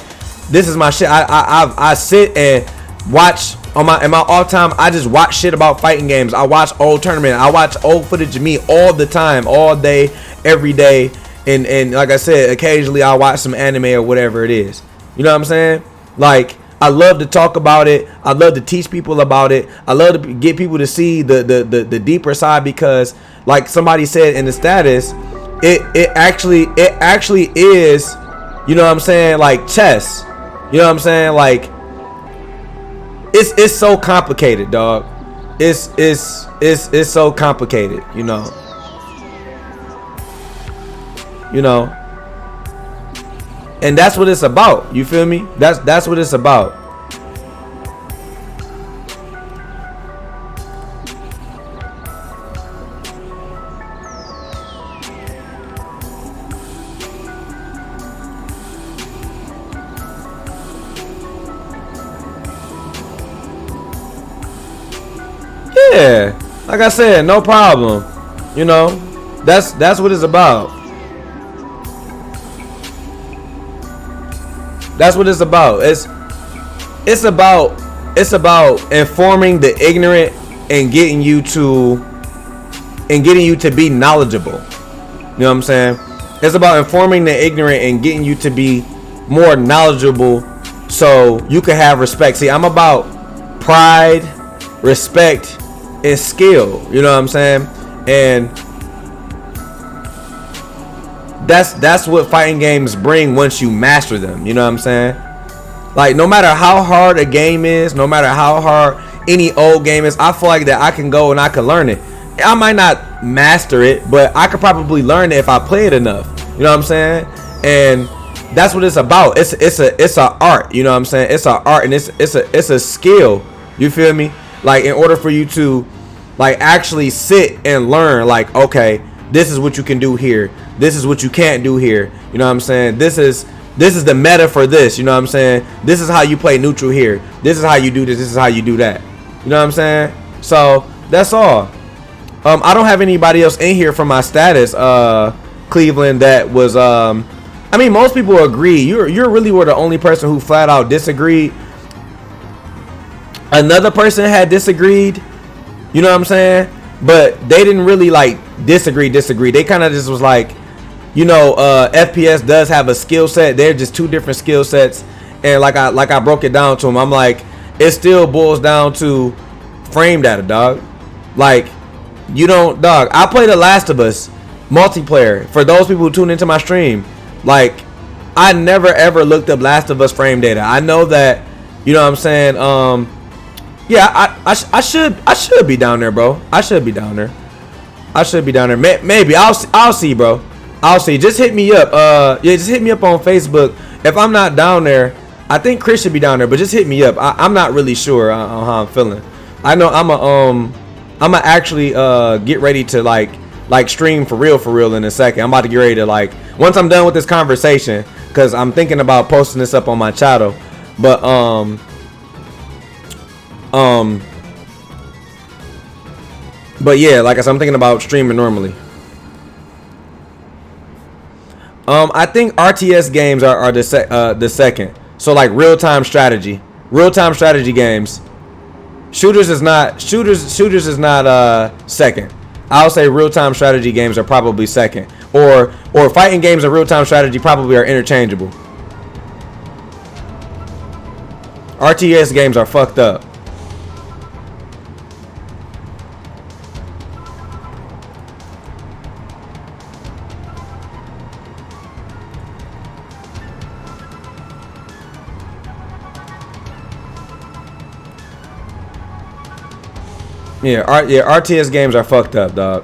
this is my shit. I sit and watch in my off time. I just watch shit about fighting games. I watch old tournament. I watch old footage of me all the time, all day, every day. And like I said, occasionally I watch some anime or whatever it is. You know what I'm saying? Like, I love to talk about it. I love to teach people about it. I love to get people to see the deeper side, because, like somebody said in the status, it actually is, you know what I'm saying, like chess. You know what I'm saying? Like, it's so complicated, dog. It's so complicated, you know. And that's what it's about. You feel me? That's what it's about. Yeah, like I said, no problem. You know, that's what it's about. That's what it's about. It's about informing the ignorant and getting you to be knowledgeable. You know what I'm saying? It's about informing the ignorant and getting you to be more knowledgeable so you can have respect. See, I'm about pride, respect, and skill. You know what I'm saying? And that's what fighting games bring once you master them. You know what I'm saying? Like, no matter how hard a game is, no matter how hard any old game is, I feel like that I can go and I can learn it. I might not master it, but I could probably learn it if I play it enough. You know what I'm saying? And that's what it's about. It's a art. You know what I'm saying? It's an art, and it's a skill. You feel me? Like, in order for you to, like, actually sit and learn, like, okay, this is what you can do here. This is what you can't do here. You know what I'm saying? This is the meta for this. You know what I'm saying? This is how you play neutral here. This is how you do this. This is how you do that. You know what I'm saying? So that's all. I don't have anybody else in here from my status, Cleveland, that was I mean, most people agree. You're really were the only person who flat out disagreed. Another person had disagreed. You know what I'm saying? But they didn't really like disagree. They kind of just was like, you know, FPS does have a skill set. They're just two different skill sets. And like I broke it down to him, I'm like, it still boils down to frame data, dog. Like, you don't, dog. I play The Last of Us multiplayer. For those people who tune into my stream, like, I never ever looked up Last of Us frame data. I know that, you know what I'm saying. Yeah, I should be down there, bro. I should be down there. Maybe I'll see, bro. I'll see. Just hit me up. Yeah, just hit me up on Facebook. If I'm not down there, I think Chris should be down there. But just hit me up. I'm not really sure on how I'm feeling. I know I'ma actually get ready to like stream for real in a second. I'm about to get ready to, like, once I'm done with this conversation, because I'm thinking about posting this up on my channel. But but yeah, like I said, I'm thinking about streaming normally. I think RTS games are the second. So, like, real-time strategy games. Shooters is not second. I'll say real-time strategy games are probably second. Or fighting games and real-time strategy probably are interchangeable. RTS games are fucked up. Yeah, RTS games are fucked up, dog.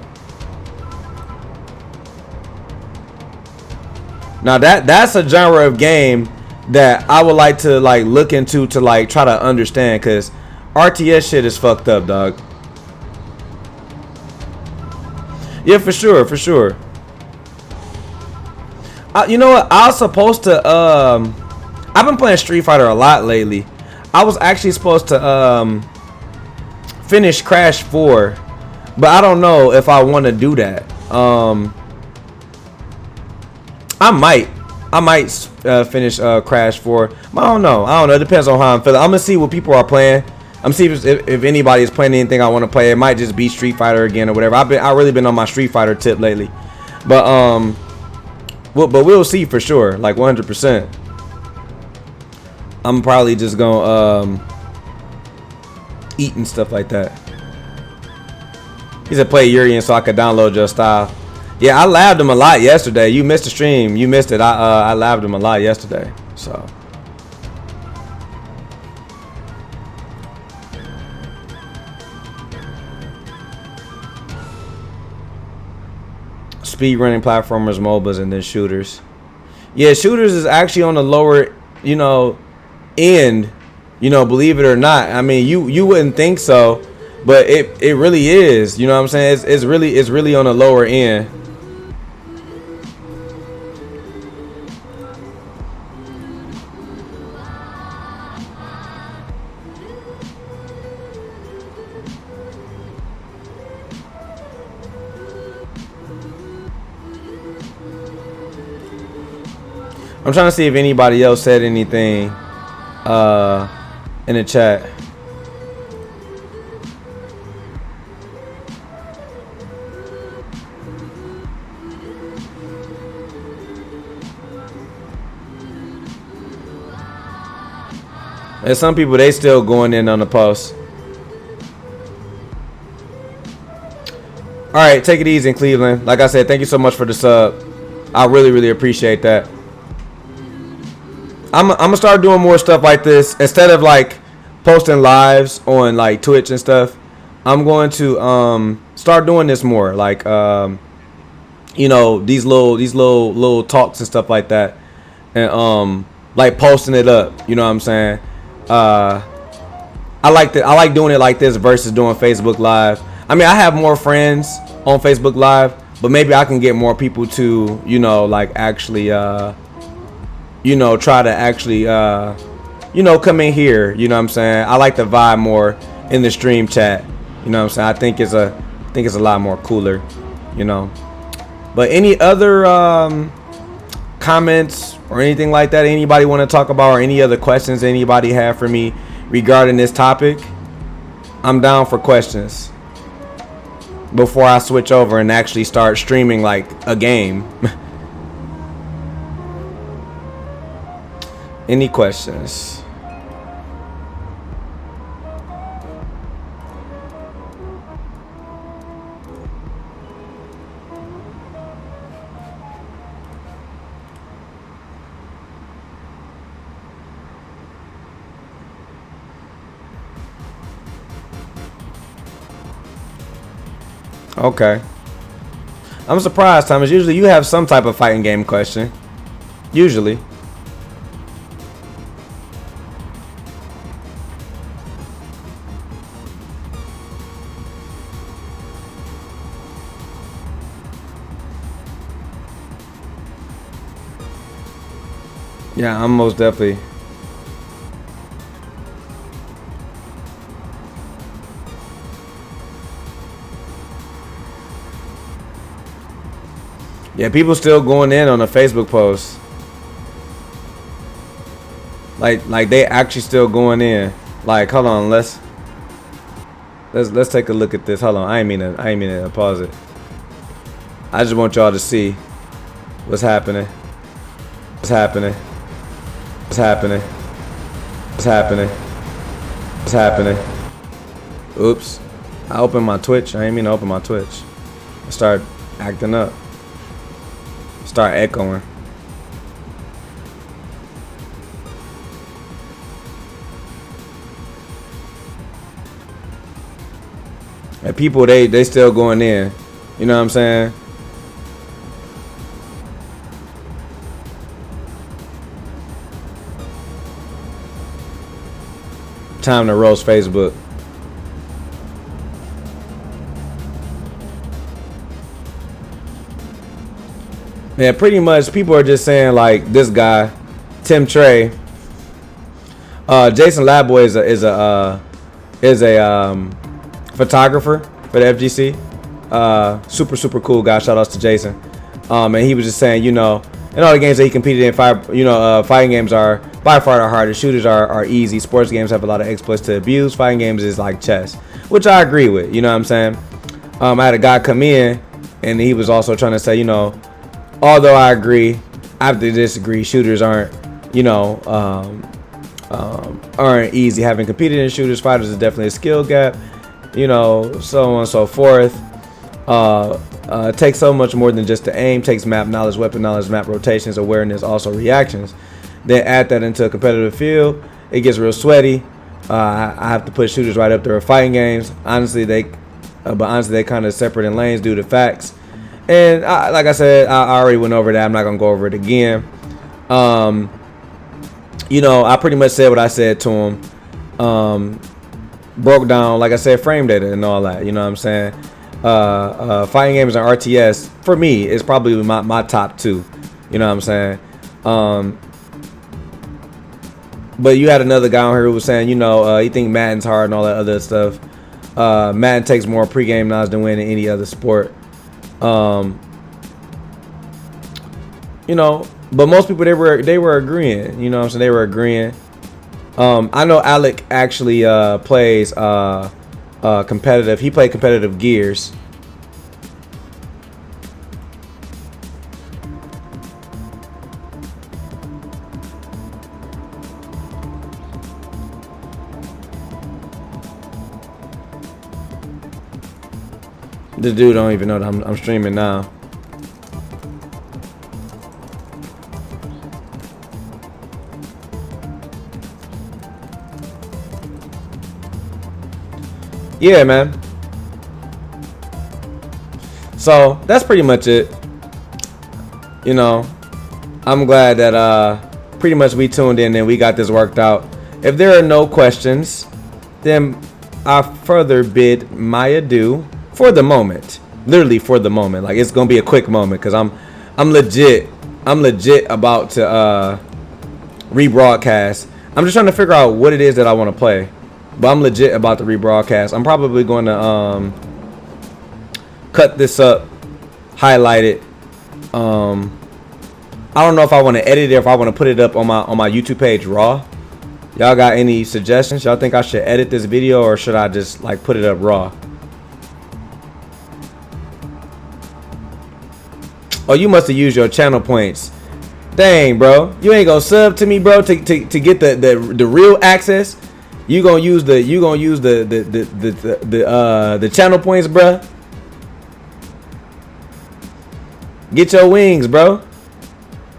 Now that's a genre of game that I would like to, like, look into to, like, try to understand, because RTS shit is fucked up, dog. Yeah, for sure. You know what? I was supposed to I've been playing Street Fighter a lot lately. I was actually supposed to finish Crash 4, but I don't know if I want to do that. I might finish Crash 4. I don't know. It depends on how I'm feeling. I'm gonna see what people are playing. I'm see if anybody is playing anything I want to play. It might just be Street Fighter again or whatever. I really been on my Street Fighter tip lately, but we'll see for sure. Like 100%. I'm probably just gonna eat and stuff like that. He said play Urian so I could download your style. Yeah, I labbed him a lot yesterday. You missed the stream. You missed it. I labbed him a lot yesterday. So. Speed running platformers, MOBAs, and then shooters. Yeah, shooters is actually on the lower, end. Believe it or not. I mean, you wouldn't think so, but it really is. You know what I'm saying? It's really on the lower end. I'm trying to see if anybody else said anything in the chat. There's some people, they still going in on the post. All right, take it easy in Cleveland. Like I said, thank you so much for the sub. I really appreciate that. I'm gonna start doing more stuff like this instead of like posting lives on like Twitch and stuff. I'm going to start doing this more, like these little talks and stuff like that, and like posting it up. You know what I'm saying? I like doing it like this versus doing Facebook Live. I mean, I have more friends on Facebook Live, but maybe I can get more people to like actually try to actually, come in here. You know what I'm saying? I like to vibe more in the stream chat. You know what I'm saying? I think it's a lot more cooler, But any other comments or anything like that anybody want to talk about, or any other questions anybody have for me regarding this topic? I'm down for questions before I switch over and actually start streaming like a game. Any questions? Okay. I'm surprised, Thomas. Usually you have some type of fighting game question. Usually. Yeah, I'm most definitely. Yeah, people still going in on the Facebook post. Like they actually still going in. Like, hold on, let's take a look at this. Hold on, I ain't mean to pause it. I just want y'all to see what's happening. What's happening? What's happening? What's happening? What's happening? Oops. I opened my Twitch. I ain't mean to open my Twitch. I start acting up. Start echoing. And people, they still going in. You know what I'm saying? Time to roast Facebook. Yeah, pretty much people are just saying like this guy, Tim Trey, Jason Labboy is a photographer for the FGC. Super cool guy. Shout outs to Jason. And he was just saying, in all the games that he competed in, fighting games are by far the hardest. Shooters are easy. Sports games have a lot of exploits to abuse. Fighting games is like chess, which I agree with. You know what I'm saying? I had a guy come in, and he was also trying to say, although I agree, I have to disagree. Shooters aren't easy. Having competed in shooters, fighters is definitely a skill gap. So on and so forth. Takes so much more than just the aim. Takes map knowledge, weapon knowledge, map rotations, awareness, also reactions. Then add that into a competitive field, it gets real sweaty. I have to put shooters right up there with fighting games. Honestly, they kind of separate in lanes due to facts. And like I said, I already went over that. I'm not gonna go over it again. I pretty much said what I said to him. Broke down, like I said, frame data and all that. You know what I'm saying? Fighting games and RTS for me is probably my top two. You know what I'm saying? But you had another guy on here who was saying, he think Madden's hard and all that other stuff. Madden takes more pregame knowledge than winning any other sport. But most people they were agreeing. You know what I'm saying? They were agreeing. I know Alec actually plays competitive. He played competitive Gears. The dude don't even know that I'm streaming now. Yeah, man. So that's pretty much it. I'm glad that pretty much we tuned in and we got this worked out. If there are no questions, then I further bid my adieu for the moment. Literally for the moment. Like, it's gonna be a quick moment because I'm legit about to rebroadcast. I'm just trying to figure out what it is that I want to play. But I'm legit about to rebroadcast. I'm probably going to cut this up, highlight it. I don't know if I want to edit it or if I want to put it up on my YouTube page raw. Y'all got any suggestions? Y'all think I should edit this video or should I just like put it up raw? Oh, you must have used your channel points. Dang, bro. You ain't gonna sub to me, bro, to get the real access. You gonna use the channel points, bruh. Get your wings, bro.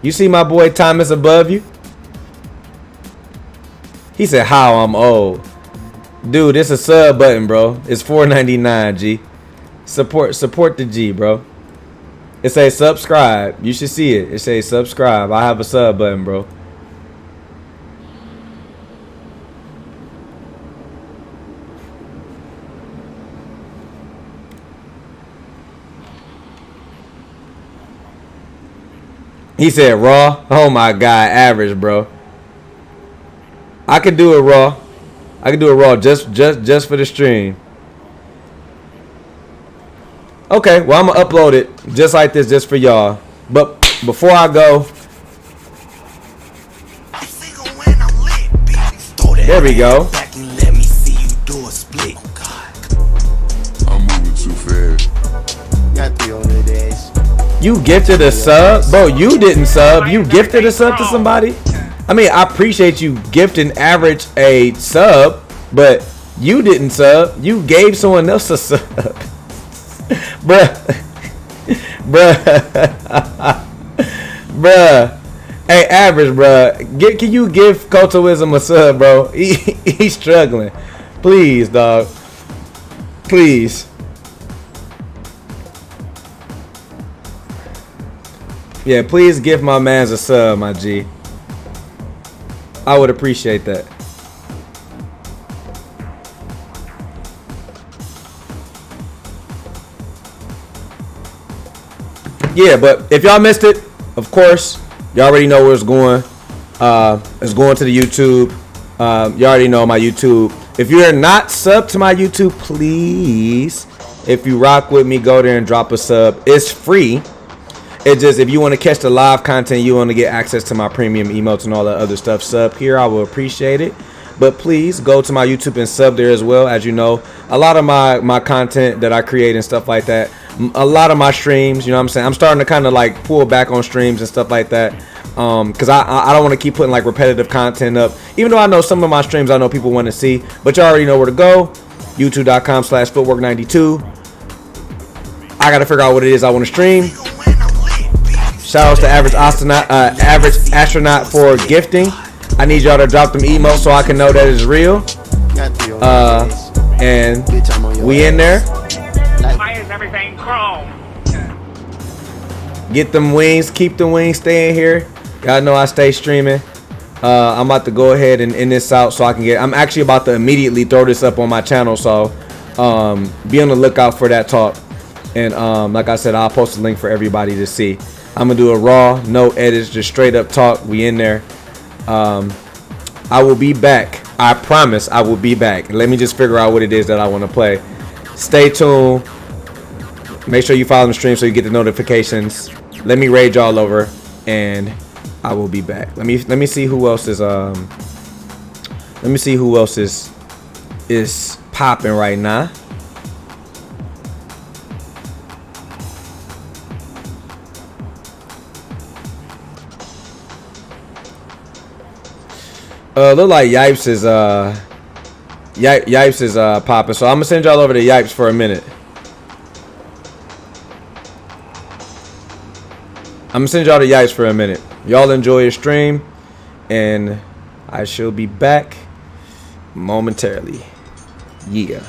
You see my boy Thomas above you? He said, "How I'm old, dude." It's a sub button, bro. It's $4.99. G. Support the G, bro. It says subscribe. You should see it. It says subscribe. I have a sub button, bro. He said raw. Oh my god, average, bro. I could do it raw. I could do it raw just for the stream. Okay, well I'm gonna upload it just like this, just for y'all. But before I go, there we go. I'm moving too fast. Got the older days. You gifted a sub? Bro, you didn't sub. You gifted a sub to somebody? I mean, I appreciate you gifting average a sub, but you didn't sub. You gave someone else a sub. Bruh. Hey, average, bruh. Can you give Culturism a sub, bro? He's struggling. Please, dog. Please. Yeah, please give my mans a sub, my G. I would appreciate that. Yeah, but if y'all missed it, of course, you already know where it's going. It's going to the YouTube. You already know my YouTube. If you're not subbed to my YouTube, please, if you rock with me, go there and drop a sub. It's free. It's just if you want to catch the live content, you want to get access to my premium emotes and all that other stuff, sub here. I will appreciate it. But please go to my YouTube and sub there as well. As you know, a lot of my content that I create and stuff like that, a lot of my streams, you know what I'm saying, I'm starting to kind of like pull back on streams and stuff like that, because I don't want to keep putting like repetitive content up, even though I know some of my streams I know people want to see. But you already know where to go. youtube.com/footwork92. I gotta figure out what it is I want to stream. Shout outs to average astronaut for gifting. I need y'all to drop them emotes so I can know that it's real. And we in there. Why is everything chrome? Get them wings, keep the wings, stay in here. Y'all know I stay streaming. I'm about to go ahead and end this out so I can get. I'm actually about to immediately throw this up on my channel, so be on the lookout for that talk. And like I said, I'll post a link for everybody to see. I'm gonna do a raw, no edits, just straight up talk. We in there. I will be back. I promise I will be back. Let me just figure out what it is that I want to play. Stay tuned. Make sure you follow the stream so you get the notifications. Let me rage all over, and I will be back. Let me see who else is is popping right now. Look like Yipes is popping, so I'm gonna send y'all over to Yipes for a minute. I'm gonna send y'all to Yipes for a minute. Y'all enjoy your stream, and I shall be back momentarily. Yeah.